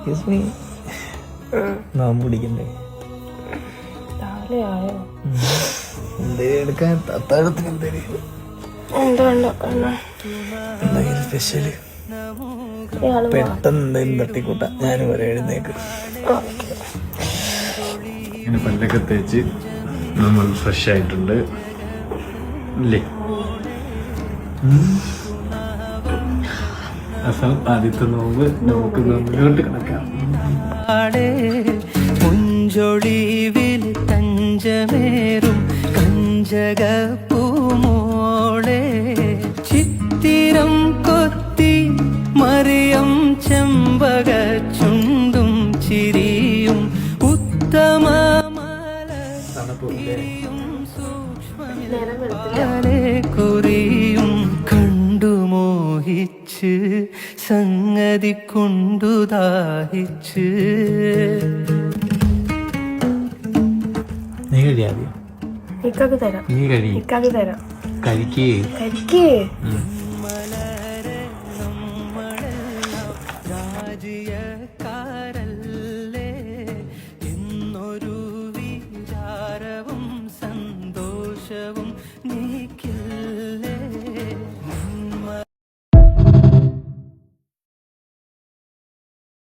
Excuse me, നോമ്പ് പിടിക്കണ്ടേ? രാവിലെ ആയോ? എന്തേലും എടുക്കാൻ അത്താഴത്തിന് എന്തെങ്കിലും സ്പെഷ്യല് പെട്ടെന്ന് എന്തെങ്കിലും തട്ടിക്കൂട്ടാ. ഞാൻ വരെ എഴുന്നേക്ക്. ഇങ്ങനെ പല്ലൊക്കെ തേച്ച് നമ്മൾ ഫ്രഷ് ആയിട്ടുണ്ട് അല്ലേ? ആദ്യത്തെ നോമ്പ് നമുക്ക് നോമ്പിലോട്ട് കിടക്കാം. മുഞ്ചൊളിവിൽ തഞ്ചമേറും കഞ്ചകപ്പൂമോളെ ചിത്തിരം കൊത്തി മറിയം ചെമ്പക ചുണ്ടും ചിരിയും ഉത്തമമലയും സൂക്ഷ്മലെ കുറിയും കണ്ടുമോഹിച്ച് സംഗതി കൊണ്ടു ദാഹിച്ച്. നീ കഴിയാതെയോ? നീ കഴിക്കേ. രാജ്യക്കാരല്ലേ എന്നൊരു വിചാരവും സന്തോഷവും നീക്കില്ല.